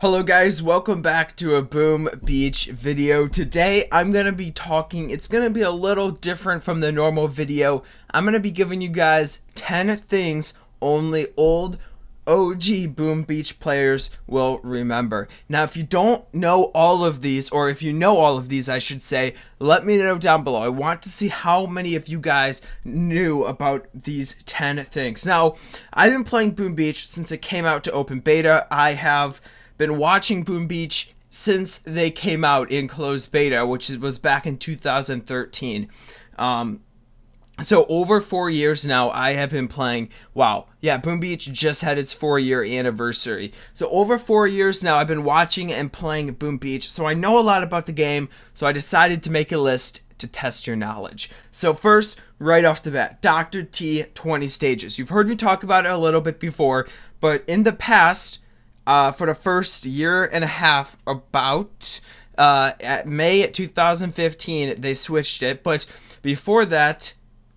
Hello guys, welcome back to a Boom Beach video. Today I'm going to be talking, it's going to be a little different from the normal video. I'm going to be giving you guys 10 things only old OG Boom Beach players will remember. Now if you don't know all of these, or if you know all of these I should say, let me know down below. I want to see how many of you guys knew about these 10 things. Now I've been playing Boom Beach since it came out to open beta. I have been watching Boom Beach since they came out in closed beta, which was back in 2013. So over 4 years now, I have been playing. Wow, yeah, Boom Beach just had its 4-year anniversary. So over 4 years now, I've been watching and playing Boom Beach. So I know a lot about the game. So I decided to make a list to test your knowledge. So first, right off the bat, Dr. T 20 stages. You've heard me talk about it a little bit before, but in the past, for the first year and a half, about at May 2015, they switched it. But before that,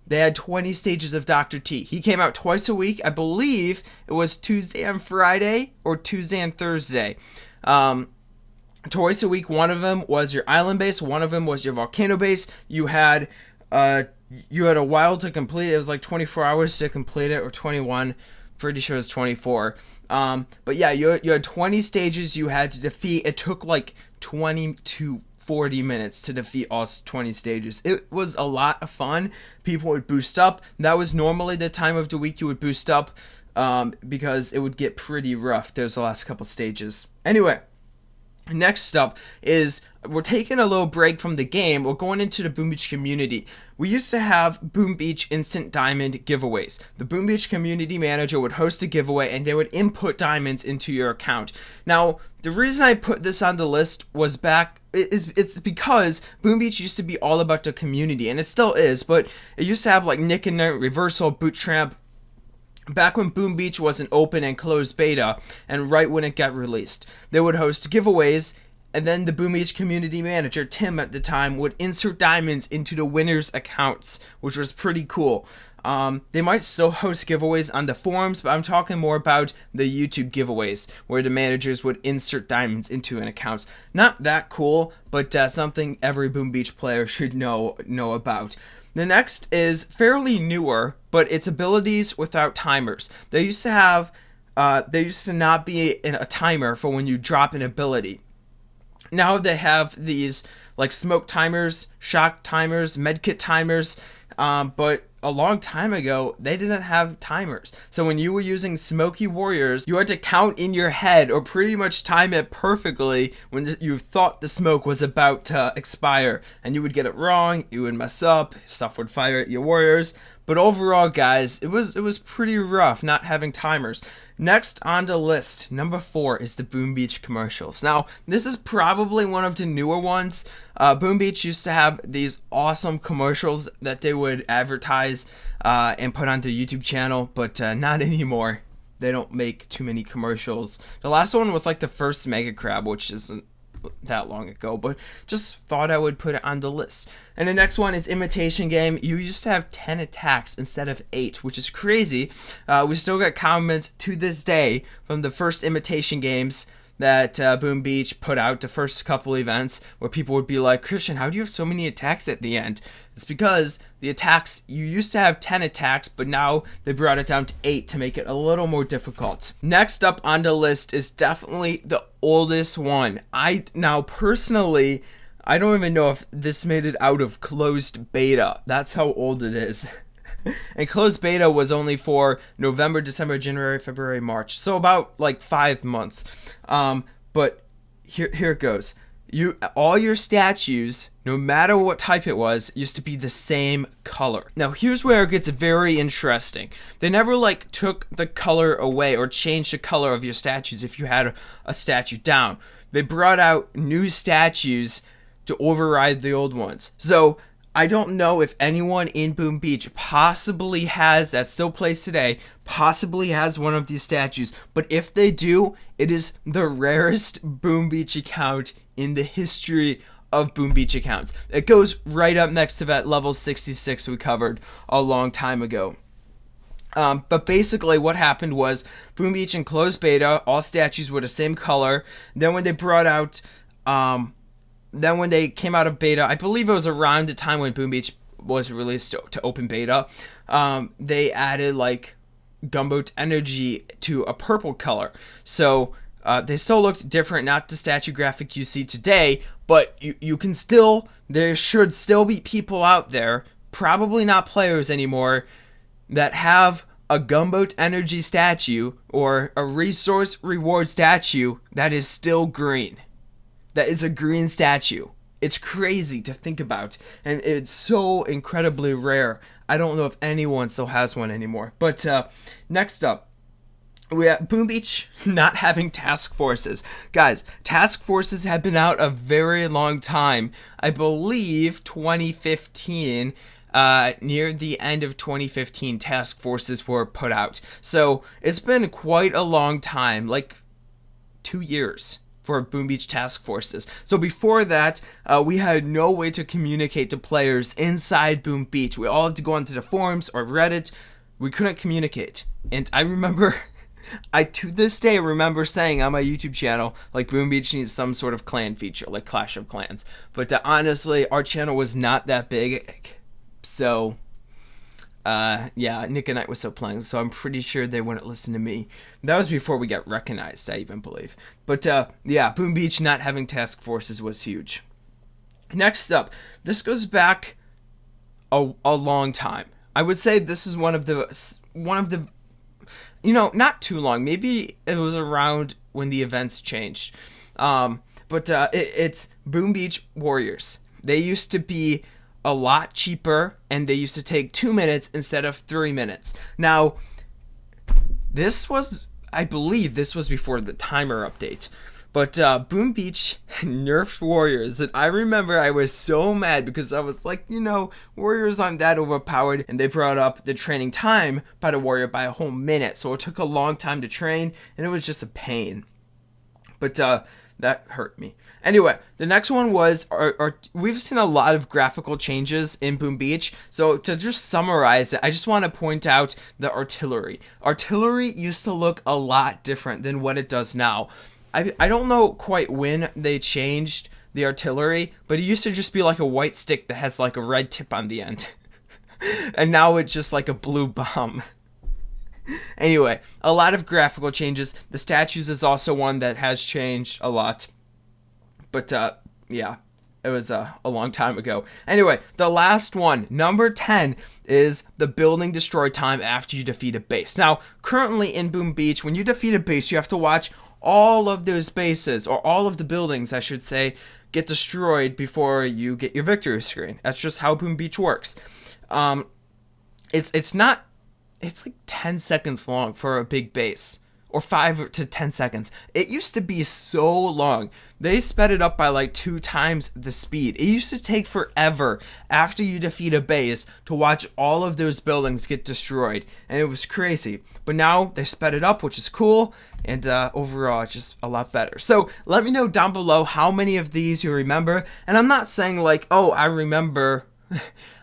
they had 20 stages of Dr. T. He came out twice a week. I believe it was Tuesday and Friday or Tuesday and Thursday. Twice a week, one of them was your island base, one of them was your volcano base. You had a while to complete it. It was like 24 hours to complete it, or 21. Pretty sure it was 24. But yeah, you had 20 stages you had to defeat. It took like 20 to 40 minutes to defeat all 20 stages. It was a lot of fun. People would boost up. That was normally the time of the week you would boost up, because it would get pretty rough. There's the last couple stages. Anyway, next up is we're taking a little break from the game. We're going into the Boom Beach community. We used to have Boom Beach Instant Diamond giveaways. The Boom Beach community manager would host a giveaway and they would input diamonds into your account. Now, the reason I put this on the list was it's because Boom Beach used to be all about the community, and it still is, but it used to have like Nick and Nert, Reversal, Boot Tramp, back when Boom Beach was an open and closed beta, and right when it got released. They would host giveaways, and then the Boom Beach community manager, Tim at the time, would insert diamonds into the winners' accounts, which was pretty cool. They might still host giveaways on the forums, but I'm talking more about the YouTube giveaways, where the managers would insert diamonds into an account. Not that cool, but something every Boom Beach player should know about. The next is fairly newer, but it's abilities without timers. They used to not be a timer for when you drop an ability. Now they have these like smoke timers, shock timers, medkit timers, but a long time ago, they didn't have timers. So when you were using Smoky Warriors, you had to count in your head or pretty much time it perfectly when you thought the smoke was about to expire. And you would get it wrong, you would mess up, stuff would fire at your warriors. But overall, guys, it was pretty rough not having timers. Next on the list, number 4 is the Boom Beach commercials. Now, this is probably one of the newer ones. Boom Beach used to have these awesome commercials that they would advertise and put on their YouTube channel, but not anymore. They don't make too many commercials. The last one was like the first Mega Crab, which isn't that long ago, but just thought I would put it on the list. And the next one is Imitation Game. You used to have 10 attacks instead of 8, which is crazy. We still got comments to this day from the first Imitation Games that Boom Beach put out, the first couple events, where people would be like, Christian, how do you have so many attacks at the end? It's because the attacks, you used to have 10 attacks, but now they brought it down to 8 to make it a little more difficult. Next up on the list is definitely the oldest one. Personally, I don't even know if this made it out of closed beta. That's how old it is. And closed beta was only for November, December, January, February, March. So about like 5 months. But here it goes. All your statues, no matter what type it was, used to be the same color. Now here's where it gets very interesting. They never like took the color away or changed the color of your statues if you had a statue down. They brought out new statues to override the old ones. So I don't know if anyone in Boom Beach that still plays today, possibly has one of these statues. But if they do, it is the rarest Boom Beach account in the history of Boom Beach accounts. It goes right up next to that level 66 we covered a long time ago. But basically what happened was Boom Beach in closed beta, all statues were the same color. Then when they brought out, then when they came out of beta, I believe it was around the time when Boom Beach was released to open beta, they added like Gunboat Energy to a purple color. So they still looked different, not the statue graphic you see today, but you can still, there should still be people out there, probably not players anymore, that have a Gunboat Energy statue or a resource reward statue that is still green. That is a green statue. It's crazy to think about, and it's so incredibly rare. I don't know if anyone still has one anymore. But next up, we have Boom Beach not having task forces. Guys, task forces have been out a very long time. I believe 2015, near the end of 2015, task forces were put out. So it's been quite a long time, like 2 years for Boom Beach task forces. So before that, we had no way to communicate to players inside Boom Beach. We all had to go onto the forums or Reddit. We couldn't communicate. And I remember, I to this day remember saying on my YouTube channel, like, Boom Beach needs some sort of clan feature, like Clash of Clans. But honestly, our channel was not that big. So, yeah, Nick and I was still playing, so I'm pretty sure they wouldn't listen to me. That was before we got recognized, I even believe. But, yeah, Boom Beach not having task forces was huge. Next up, this goes back a long time. I would say this is one of the, you know, not too long. Maybe it was around when the events changed. But it's Boom Beach Warriors. They used to be a lot cheaper, and they used to take 2 minutes instead of 3 minutes. Now, this was, I believe this was before the timer update, but Boom Beach nerfed Warriors, and I remember I was so mad because I was like, you know, Warriors aren't that overpowered, and they brought up the training time by the Warrior by a whole minute, so it took a long time to train, and it was just a pain. But that hurt me. Anyway, the next one was, we've seen a lot of graphical changes in Boom Beach. So to just summarize it, I just want to point out the artillery. Artillery used to look a lot different than what it does now. I don't know quite when they changed the artillery, but it used to just be like a white stick that has like a red tip on the end. And now it's just like a blue bomb. Anyway, a lot of graphical changes. The statues is also one that has changed a lot. But, yeah, it was a long time ago. Anyway, the last one, number 10, is the building destroy time after you defeat a base. Now, currently in Boom Beach, when you defeat a base, you have to watch all of those bases, or all of the buildings, I should say, get destroyed before you get your victory screen. That's just how Boom Beach works. It's like 10 seconds long for a big base, or 5 to 10 seconds. It used to be so long. They sped it up by like 2 times the speed. It used to take forever after you defeat a base to watch all of those buildings get destroyed, and it was crazy. But now they sped it up, which is cool, and overall it's just a lot better. So let me know down below how many of these you remember, and I'm not saying like, oh, I remember...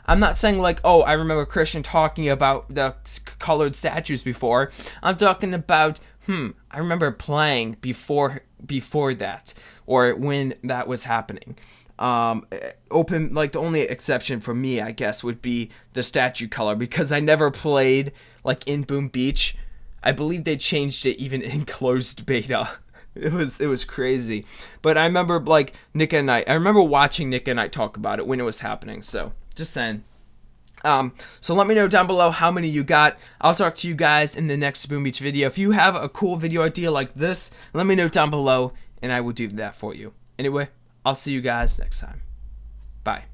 I'm not saying like, oh, I remember Christian talking about the colored statues before. I'm talking about, I remember playing before that, or when that was happening. Open, like, the only exception for me, I guess, would be the statue color, because I never played like in Boom Beach. I believe they changed it even in closed beta. It was crazy. But I remember like Nick and I remember watching Nick and I talk about it when it was happening. So just saying. So let me know down below how many you got. I'll talk to you guys in the next Boom Beach video. If you have a cool video idea like this, let me know down below and I will do that for you. Anyway, I'll see you guys next time. Bye.